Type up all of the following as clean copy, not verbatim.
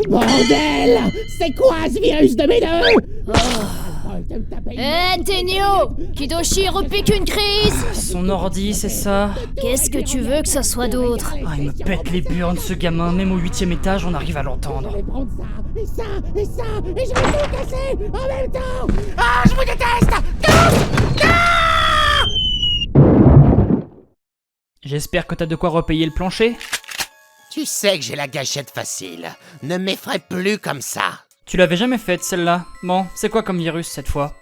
Bordel! C'est quoi ce virus de mes deux? Tenyo! Kidoshi repique une crise! Son ordi, c'est ça? Qu'est-ce que tu veux que ça soit d'autre? Ah, il me pète les burnes, ce gamin. Même au 8e étage, on arrive à l'entendre. Je vais prendre ça, et je vais tout casser en même temps! Ah, je vous déteste! J'espère que t'as de quoi repayer le plancher. Tu sais que j'ai la gâchette facile. Ne m'effraie plus comme ça. Tu l'avais jamais faite, celle-là. Bon, c'est quoi comme virus, cette fois?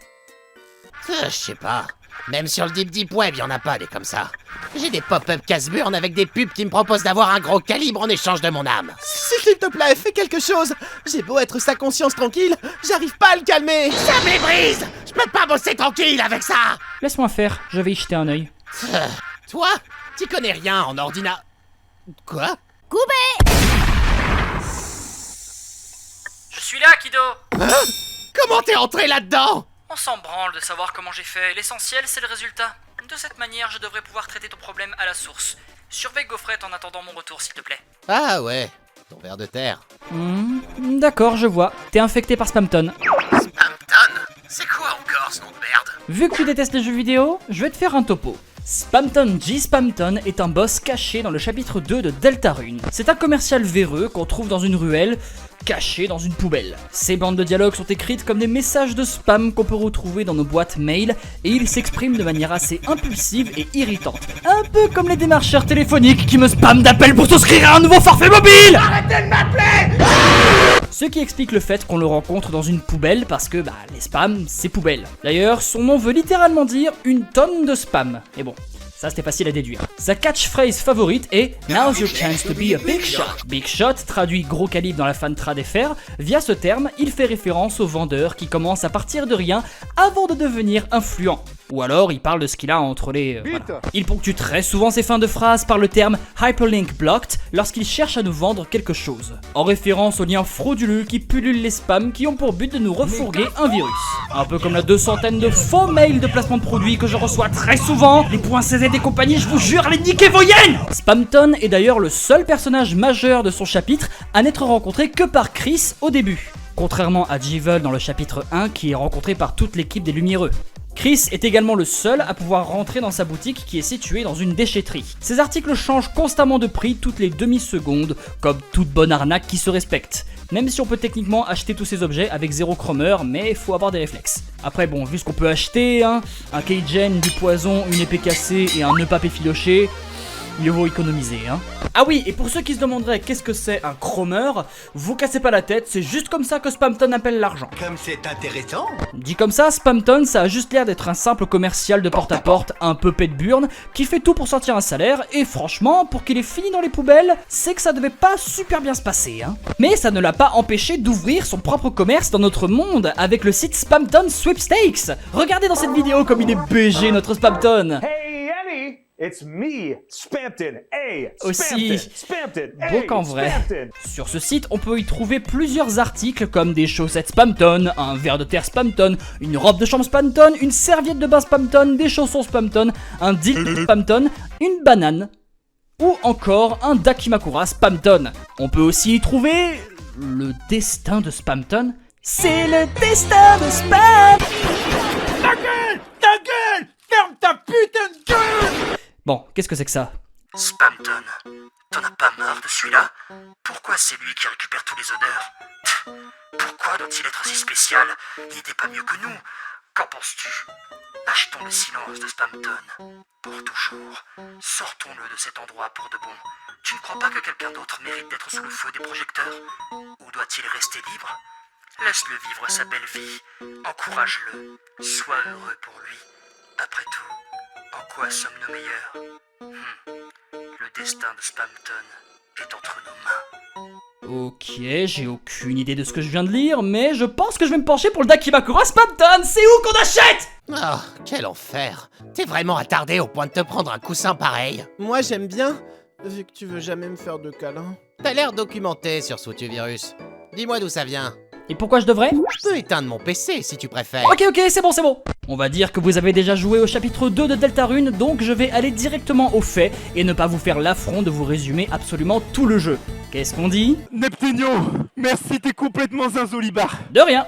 Je sais pas. Même sur le Deep Web, y'en a pas des comme ça. J'ai des pop-up casse-burnes avec des pubs qui me proposent d'avoir un gros calibre en échange de mon âme. S'il te plaît, fais quelque chose. J'ai beau être sa conscience tranquille, j'arrive pas à le calmer. Ça m'ébrise. Je peux pas bosser tranquille avec ça. Laisse-moi faire, je vais y jeter un œil. Toi, t'y connais rien en ordina... Quoi? Koubé! Je suis là, Kido! Comment t'es entré là-dedans? On s'en branle de savoir comment j'ai fait. L'essentiel, c'est le résultat. De cette manière, je devrais pouvoir traiter ton problème à la source. Surveille Gaufrette en attendant mon retour, s'il te plaît. Ah ouais, ton ver de terre. D'accord, je vois. T'es infecté par Spamton. Spamton? C'est quoi encore ce nom de merde? Vu que tu détestes les jeux vidéo, je vais te faire un topo. Spamton G. Spamton est un boss caché dans le chapitre 2 de Deltarune. C'est un commercial véreux qu'on trouve dans une ruelle, caché dans une poubelle. Ces bandes de dialogue sont écrites comme des messages de spam qu'on peut retrouver dans nos boîtes mail, et il s'exprime de manière assez impulsive et irritante. Un peu comme les démarcheurs téléphoniques qui me spamment d'appels pour souscrire à un nouveau forfait mobile. Arrêtez de m'appeler! Ce qui explique le fait qu'on le rencontre dans une poubelle parce que, les spams, c'est poubelle. D'ailleurs, son nom veut littéralement dire une tonne de spam. Et bon, ça c'était facile à déduire. Sa catchphrase favorite est Now's your chance to be a big shot. Big shot traduit gros calibre dans la fantrad FR. Via ce terme, il fait référence au vendeur qui commence à partir de rien avant de devenir influent. Ou alors il parle de ce qu'il a entre les... voilà. Il ponctue très souvent ses fins de phrases par le terme Hyperlink Blocked lorsqu'il cherche à nous vendre quelque chose, en référence aux liens frauduleux qui pullulent les spams qui ont pour but de nous refourguer un virus. Un peu comme la 200 de faux mails de placement de produits que je reçois très souvent, les points CZ des compagnies, je vous jure, les niquez vos yens! Spamton est d'ailleurs le seul personnage majeur de son chapitre à n'être rencontré que par Chris au début, contrairement à Jivel dans le chapitre 1 qui est rencontré par toute l'équipe des Lumiéreux. Chris est également le seul à pouvoir rentrer dans sa boutique qui est située dans une déchetterie. Ses articles changent constamment de prix toutes les demi-secondes, comme toute bonne arnaque qui se respecte. Même si on peut techniquement acheter tous ces objets avec 0 chromeur, mais il faut avoir des réflexes. Après bon, vu ce qu'on peut acheter, un Keigen, du poison, une épée cassée et un nœud pape effiloché, mieux vaut économiser, Ah oui, et pour ceux qui se demanderaient qu'est-ce que c'est un chromeur, vous cassez pas la tête, c'est juste comme ça que Spamton appelle l'argent. Comme c'est intéressant. Dit comme ça, Spamton, ça a juste l'air d'être un simple commercial de porte-à-porte un peu pète-burne qui fait tout pour sortir un salaire, et franchement, pour qu'il ait fini dans les poubelles, c'est que ça devait pas super bien se passer, Mais ça ne l'a pas empêché d'ouvrir son propre commerce dans notre monde avec le site Spamton Sweepstakes. Regardez dans cette vidéo comme il est BG notre Spamton. Hey, Annie! It's me, Spamton. Hey, Aussi Spamton. beau qu'en vrai. Sur ce site, on peut y trouver plusieurs articles comme des chaussettes Spamton, un verre de terre Spamton, une robe de chambre Spamton, une serviette de bain Spamton, des chaussons Spamton, un dildo Spamton, une banane ou encore un Dakimakura Spamton. On peut aussi y trouver le destin de Spamton. C'est le destin de Spam. Ta gueule! Ferme ta putain de gueule! Bon, qu'est-ce que c'est que ça? Spamton, t'en as pas marre de celui-là? Pourquoi c'est lui qui récupère tous les odeurs? Pourquoi doit-il être si spécial? Il n'était pas mieux que nous. Qu'en penses-tu? Achetons le silence de Spamton. Pour toujours. Sortons-le de cet endroit pour de bon. Tu ne crois pas que quelqu'un d'autre mérite d'être sous le feu des projecteurs? Ou doit-il rester libre? Laisse-le vivre sa belle vie. Encourage-le. Sois heureux pour lui. Après tout, en quoi sommes-nous meilleurs? Le destin de Spamton est entre nos mains. Ok, j'ai aucune idée de ce que je viens de lire, mais je pense que je vais me pencher pour le Dakimakura Spamton. C'est où qu'on achète? Ah, quel enfer. T'es vraiment attardé au point de te prendre un coussin pareil. Moi j'aime bien, vu que tu veux jamais me faire de câlin. T'as l'air documenté sur ce foutu virus. Dis-moi d'où ça vient. Et pourquoi je devrais? Je peux éteindre mon PC si tu préfères. Ok, c'est bon. On va dire que vous avez déjà joué au chapitre 2 de Deltarune, donc je vais aller directement au fait et ne pas vous faire l'affront de vous résumer absolument tout le jeu. Qu'est-ce qu'on dit? Neptunio, merci, t'es complètement zinzolibar. De rien.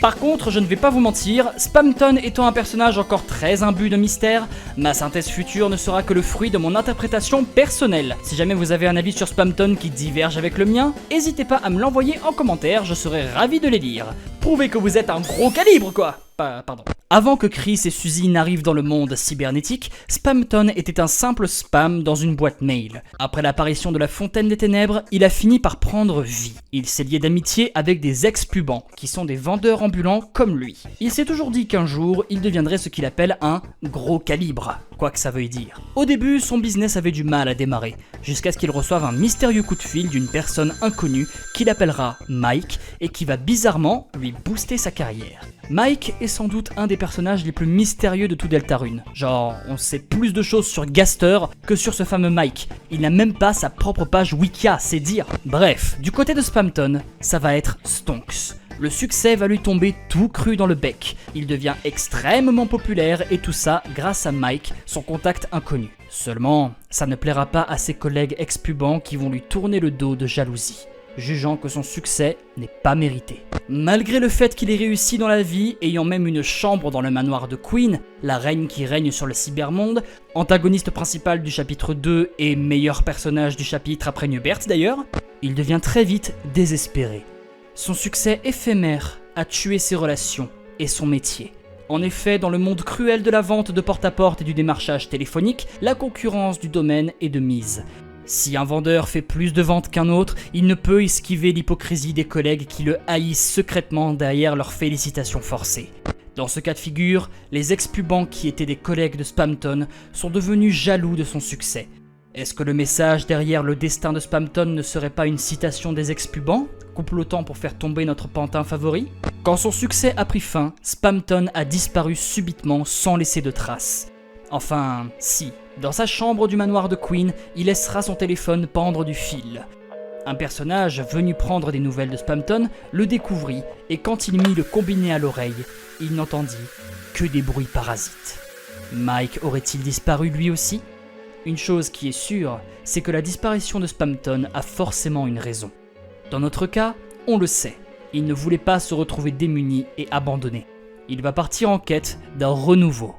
Par contre, je ne vais pas vous mentir, Spamton étant un personnage encore très imbu de mystère, ma synthèse future ne sera que le fruit de mon interprétation personnelle. Si jamais vous avez un avis sur Spamton qui diverge avec le mien, n'hésitez pas à me l'envoyer en commentaire, je serai ravi de les lire. Prouvez que vous êtes un gros calibre, quoi. Pardon. Avant que Chris et Suzy n'arrivent dans le monde cybernétique, Spamton était un simple spam dans une boîte mail. Après l'apparition de la Fontaine des Ténèbres, il a fini par prendre vie. Il s'est lié d'amitié avec des ex-pubans, qui sont des vendeurs ambulants comme lui. Il s'est toujours dit qu'un jour, il deviendrait ce qu'il appelle un gros calibre, quoi que ça veuille dire. Au début, son business avait du mal à démarrer, jusqu'à ce qu'il reçoive un mystérieux coup de fil d'une personne inconnue qu'il appellera Mike et qui va bizarrement lui booster sa carrière. Mike est sans doute un des personnages les plus mystérieux de tout Deltarune. Genre, on sait plus de choses sur Gaster que sur ce fameux Mike. Il n'a même pas sa propre page Wikia, c'est dire. Bref, du côté de Spamton, ça va être Stonks. Le succès va lui tomber tout cru dans le bec. Il devient extrêmement populaire et tout ça grâce à Mike, son contact inconnu. Seulement, ça ne plaira pas à ses collègues ex-pubans qui vont lui tourner le dos de jalousie, jugeant que son succès n'est pas mérité. Malgré le fait qu'il ait réussi dans la vie, ayant même une chambre dans le manoir de Queen, la reine qui règne sur le cybermonde, antagoniste principal du chapitre 2 et meilleur personnage du chapitre après Newbert d'ailleurs, il devient très vite désespéré. Son succès éphémère a tué ses relations et son métier. En effet, dans le monde cruel de la vente de porte-à-porte et du démarchage téléphonique, la concurrence du domaine est de mise. Si un vendeur fait plus de ventes qu'un autre, il ne peut esquiver l'hypocrisie des collègues qui le haïssent secrètement derrière leurs félicitations forcées. Dans ce cas de figure, les ex-pubans qui étaient des collègues de Spamton sont devenus jaloux de son succès. Est-ce que le message derrière le destin de Spamton ne serait pas une citation des ex-pubans, complotant pour faire tomber notre pantin favori? Quand son succès a pris fin, Spamton a disparu subitement sans laisser de traces. Enfin, si. Dans sa chambre du manoir de Queen, il laissera son téléphone pendre du fil. Un personnage venu prendre des nouvelles de Spamton le découvrit et quand il mit le combiné à l'oreille, il n'entendit que des bruits parasites. Mike aurait-il disparu lui aussi? Une chose qui est sûre, c'est que la disparition de Spamton a forcément une raison. Dans notre cas, on le sait, il ne voulait pas se retrouver démuni et abandonné. Il va partir en quête d'un renouveau.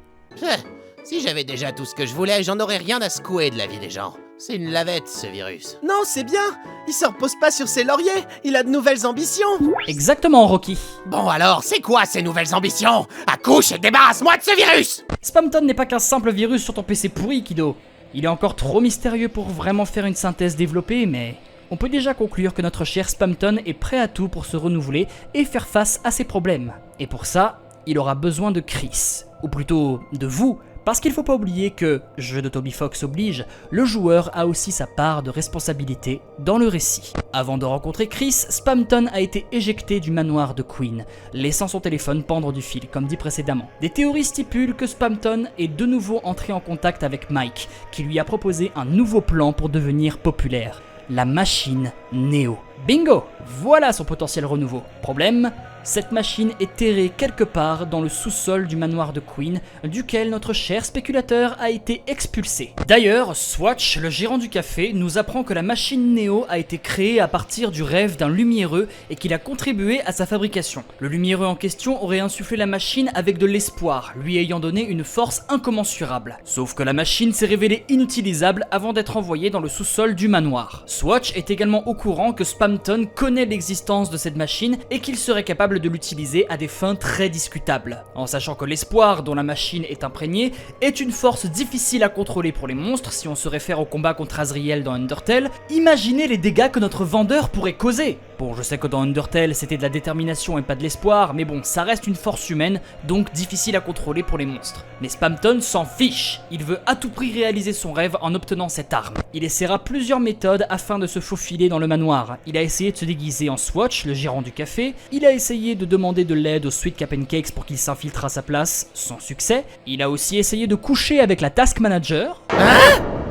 Si j'avais déjà tout ce que je voulais, j'en aurais rien à secouer de la vie des gens. C'est une lavette, ce virus. Non, c'est bien. Il se repose pas sur ses lauriers. Il a de nouvelles ambitions. Exactement, Rocky. Bon alors, c'est quoi ces nouvelles ambitions? Accouche et débarrasse-moi de ce virus! Spamton n'est pas qu'un simple virus sur ton PC pourri, Kido. Il est encore trop mystérieux pour vraiment faire une synthèse développée, mais on peut déjà conclure que notre cher Spamton est prêt à tout pour se renouveler et faire face à ses problèmes. Et pour ça, il aura besoin de Chris, ou plutôt de vous, parce qu'il faut pas oublier que, jeu de Toby Fox oblige, le joueur a aussi sa part de responsabilité dans le récit. Avant de rencontrer Chris, Spamton a été éjecté du manoir de Queen, laissant son téléphone pendre du fil, comme dit précédemment. Des théories stipulent que Spamton est de nouveau entré en contact avec Mike, qui lui a proposé un nouveau plan pour devenir populaire. La machine Neo. Bingo! Voilà son potentiel renouveau. Problème, cette machine est terrée quelque part dans le sous-sol du manoir de Queen, duquel notre cher spéculateur a été expulsé. D'ailleurs, Swatch, le gérant du café, nous apprend que la machine Neo a été créée à partir du rêve d'un lumiéreux et qu'il a contribué à sa fabrication. Le lumiéreux en question aurait insufflé la machine avec de l'espoir, lui ayant donné une force incommensurable. Sauf que la machine s'est révélée inutilisable avant d'être envoyée dans le sous-sol du manoir. Swatch est également au courant que Spamton connaît l'existence de cette machine et qu'il serait capable de l'utiliser à des fins très discutables. En sachant que l'espoir dont la machine est imprégnée est une force difficile à contrôler pour les monstres si on se réfère au combat contre Azriel dans Undertale, imaginez les dégâts que notre vendeur pourrait causer. Bon, je sais que dans Undertale c'était de la détermination et pas de l'espoir, mais bon, ça reste une force humaine, donc difficile à contrôler pour les monstres. Mais Spamton s'en fiche, il veut à tout prix réaliser son rêve en obtenant cette arme. Il essaiera plusieurs méthodes afin de se faufiler dans le manoir. Il a essayé de se déguiser en Swatch, le gérant du café, il a essayé de demander de l'aide au Sweet Cakes pour qu'il s'infiltre à sa place, sans succès. Il a aussi essayé de coucher avec la Task Manager.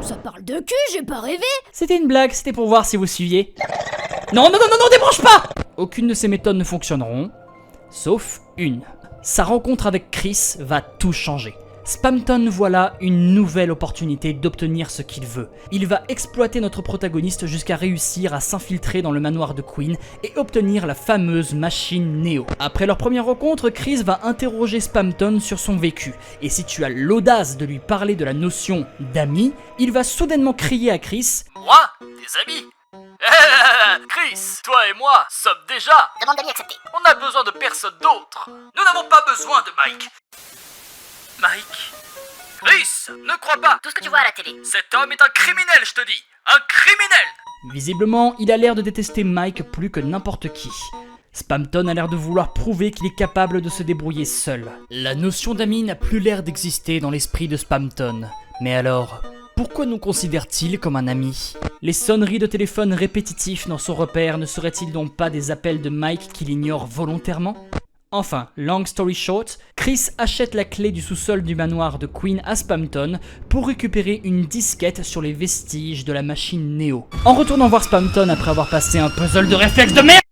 Ça parle de cul, j'ai pas rêvé. C'était une blague, c'était pour voir si vous suiviez. Non, débranche pas! Aucune de ces méthodes ne fonctionneront, sauf une. Sa rencontre avec Chris va tout changer. Spamton voit là une nouvelle opportunité d'obtenir ce qu'il veut. Il va exploiter notre protagoniste jusqu'à réussir à s'infiltrer dans le manoir de Queen et obtenir la fameuse machine Neo. Après leur première rencontre, Chris va interroger Spamton sur son vécu, et si tu as l'audace de lui parler de la notion d'ami, il va soudainement crier à Chris « Moi, des amis Chris, toi et moi sommes déjà... Demande d'amis acceptée. On a besoin de personne d'autre. Nous n'avons pas besoin de Mike. Mike? Chris, ne crois pas. Tout ce que tu vois à la télé. Cet homme est un criminel, je te dis. Un criminel. !» Visiblement, il a l'air de détester Mike plus que n'importe qui. Spamton a l'air de vouloir prouver qu'il est capable de se débrouiller seul. La notion d'ami n'a plus l'air d'exister dans l'esprit de Spamton. Mais alors, pourquoi nous considère-t-il comme un ami? Les sonneries de téléphone répétitifs dans son repère ne seraient-ils donc pas des appels de Mike qu'il ignore volontairement? Enfin, long story short, Chris achète la clé du sous-sol du manoir de Queen à Spamton pour récupérer une disquette sur les vestiges de la machine Neo. En retournant voir Spamton après avoir passé un puzzle de réflexe de merde,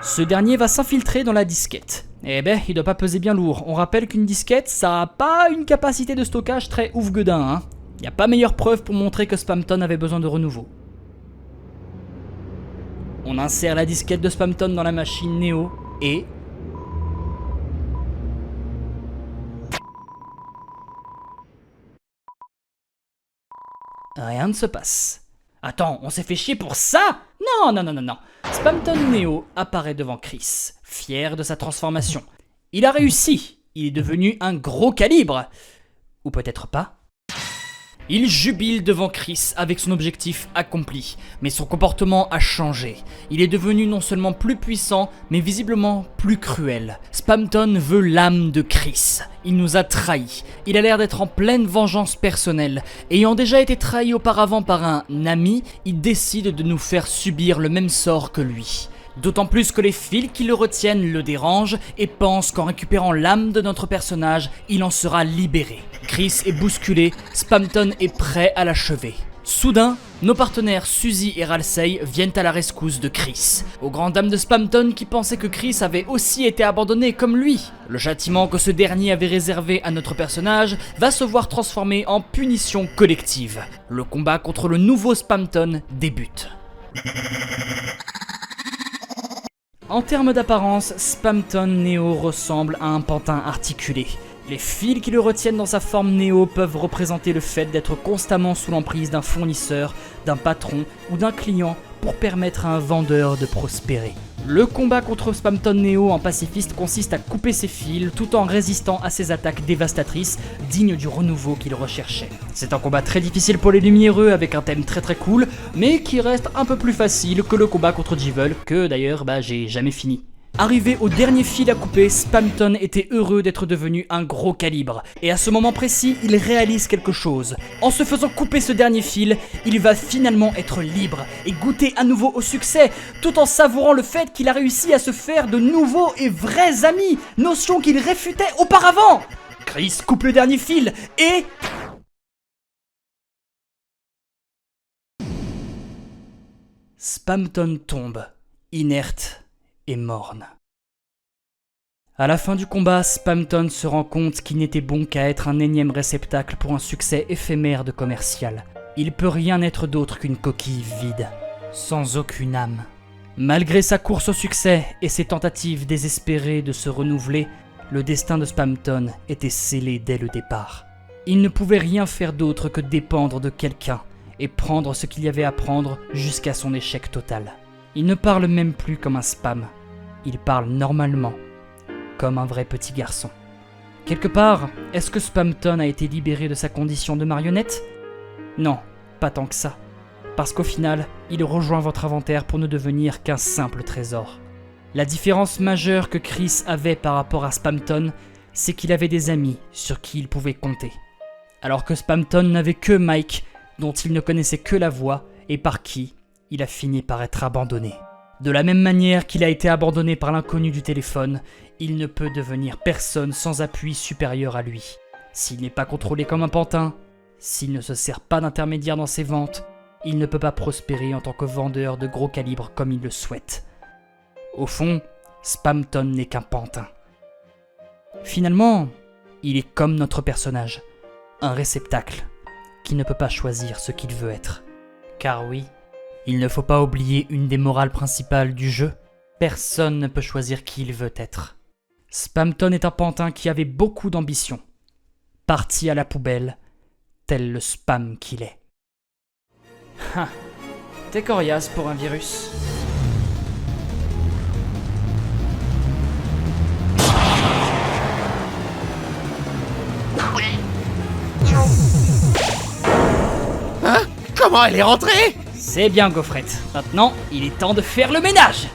ce dernier va s'infiltrer dans la disquette. Eh ben, il doit pas peser bien lourd. On rappelle qu'une disquette, ça a pas une capacité de stockage très ouf-gueudin, hein. Y a pas meilleure preuve pour montrer que Spamton avait besoin de renouveau. On insère la disquette de Spamton dans la machine Neo et... rien ne se passe. Attends, on s'est fait chier pour ça? Non. Spamton Neo apparaît devant Chris, fier de sa transformation. Il a réussi, il est devenu un gros calibre. Ou peut-être pas. Il jubile devant Chris avec son objectif accompli, mais son comportement a changé. Il est devenu non seulement plus puissant, mais visiblement plus cruel. Spamton veut l'âme de Chris. Il nous a trahis. Il a l'air d'être en pleine vengeance personnelle. Ayant déjà été trahi auparavant par un ami, il décide de nous faire subir le même sort que lui. D'autant plus que les fils qui le retiennent le dérangent et pensent qu'en récupérant l'âme de notre personnage, il en sera libéré. Chris est bousculé, Spamton est prêt à l'achever. Soudain, nos partenaires Suzy et Ralsei viennent à la rescousse de Chris. Aux grandes dames de Spamton qui pensaient que Chris avait aussi été abandonné comme lui. Le châtiment que ce dernier avait réservé à notre personnage va se voir transformé en punition collective. Le combat contre le nouveau Spamton débute. En termes d'apparence, Spamton Neo ressemble à un pantin articulé. Les fils qui le retiennent dans sa forme Neo peuvent représenter le fait d'être constamment sous l'emprise d'un fournisseur, d'un patron ou d'un client pour permettre à un vendeur de prospérer. Le combat contre Spamton Neo en pacifiste consiste à couper ses fils tout en résistant à ses attaques dévastatrices, dignes du renouveau qu'il recherchait. C'est un combat très difficile pour les lumiéreux avec un thème très cool, mais qui reste un peu plus facile que le combat contre Jevil, que d'ailleurs j'ai jamais fini. Arrivé au dernier fil à couper, Spamton était heureux d'être devenu un gros calibre. Et à ce moment précis, il réalise quelque chose. En se faisant couper ce dernier fil, il va finalement être libre et goûter à nouveau au succès, tout en savourant le fait qu'il a réussi à se faire de nouveaux et vrais amis, notion qu'il réfutait auparavant. Chris coupe le dernier fil et... Spamton tombe, inerte et morne. À la fin du combat, Spamton se rend compte qu'il n'était bon qu'à être un énième réceptacle pour un succès éphémère de commercial. Il peut rien être d'autre qu'une coquille vide, sans aucune âme. Malgré sa course au succès et ses tentatives désespérées de se renouveler, le destin de Spamton était scellé dès le départ. Il ne pouvait rien faire d'autre que dépendre de quelqu'un et prendre ce qu'il y avait à prendre jusqu'à son échec total. Il ne parle même plus comme un spam. Il parle normalement, comme un vrai petit garçon. Quelque part, est-ce que Spamton a été libéré de sa condition de marionnette? Non, pas tant que ça. Parce qu'au final, il rejoint votre inventaire pour ne devenir qu'un simple trésor. La différence majeure que Chris avait par rapport à Spamton, c'est qu'il avait des amis sur qui il pouvait compter. Alors que Spamton n'avait que Mike, dont il ne connaissait que la voix, et par qui il a fini par être abandonné. De la même manière qu'il a été abandonné par l'inconnu du téléphone, il ne peut devenir personne sans appui supérieur à lui. S'il n'est pas contrôlé comme un pantin, s'il ne se sert pas d'intermédiaire dans ses ventes, il ne peut pas prospérer en tant que vendeur de gros calibre comme il le souhaite. Au fond, Spamton n'est qu'un pantin. Finalement, il est comme notre personnage, un réceptacle qui ne peut pas choisir ce qu'il veut être. Car oui, il ne faut pas oublier une des morales principales du jeu, personne ne peut choisir qui il veut être. Spamton est un pantin qui avait beaucoup d'ambition, parti à la poubelle, tel le spam qu'il est. T'es coriace pour un virus. Hein? Comment elle est rentrée? C'est bien, Gaufrette. Maintenant, il est temps de faire le ménage.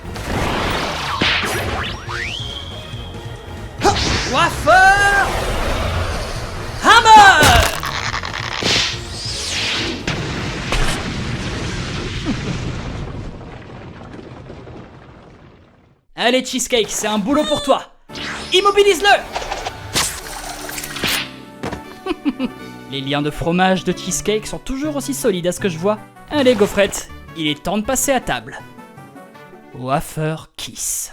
Coiffeur Hammer. Allez, Cheesecake, c'est un boulot pour toi. Immobilise-le. Les liens de fromage de Cheesecake sont toujours aussi solides à ce que je vois. Allez, Gaufrette, il est temps de passer à table. Wafer Kiss.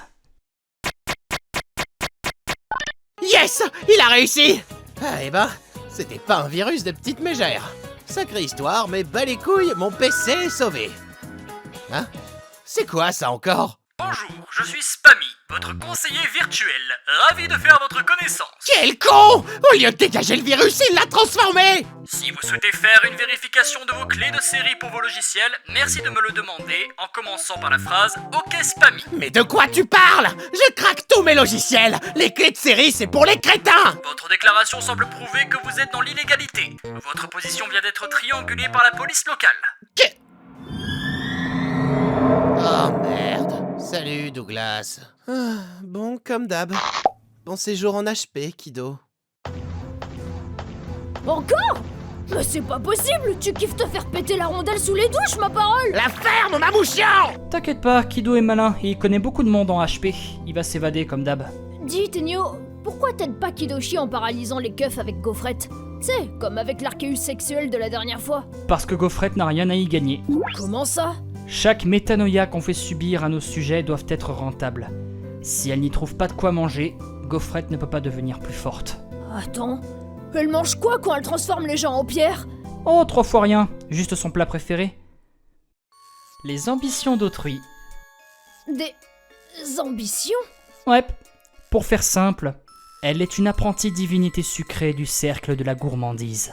Yes! Il a réussi! Ah, eh ben, c'était pas un virus de petite mégère. Sacrée histoire, mais bas les couilles, mon PC est sauvé. Hein? C'est quoi ça encore? Bonjour, je suis Spammy, votre conseiller virtuel. Ravi de faire votre connaissance. Quel con! Au lieu de dégager le virus, il l'a transformé! Si vous souhaitez faire une vérification de vos clés de série pour vos logiciels, merci de me le demander en commençant par la phrase « Ok Spammy ». Mais de quoi tu parles? Je craque tous mes logiciels! Les clés de série, c'est pour les crétins! Votre déclaration semble prouver que vous êtes dans l'illégalité. Votre position vient d'être triangulée par la police locale. Oh merde. Salut Douglas. Ah, bon, comme d'hab. Bon séjour en HP, Kido. Encore? Mais c'est pas possible! Tu kiffes te faire péter la rondelle sous les douches, ma parole! La ferme, ma mouchion! T'inquiète pas, Kido est malin et il connaît beaucoup de monde en HP. Il va s'évader comme d'hab. Dis, Tenyo, pourquoi t'aides pas Kidoshi en paralysant les keufs avec Gaufrette? C'est comme avec l'archéus sexuel de la dernière fois. Parce que Gaufrette n'a rien à y gagner. Comment ça? Chaque métanoïa qu'on fait subir à nos sujets doivent être rentables. Si elle n'y trouve pas de quoi manger, Gaufrette ne peut pas devenir plus forte. Attends, elle mange quoi quand elle transforme les gens en pierre? Oh, 3 fois rien, juste son plat préféré. Les ambitions d'autrui. Des ambitions? Ouais, pour faire simple, elle est une apprentie divinité sucrée du cercle de la gourmandise.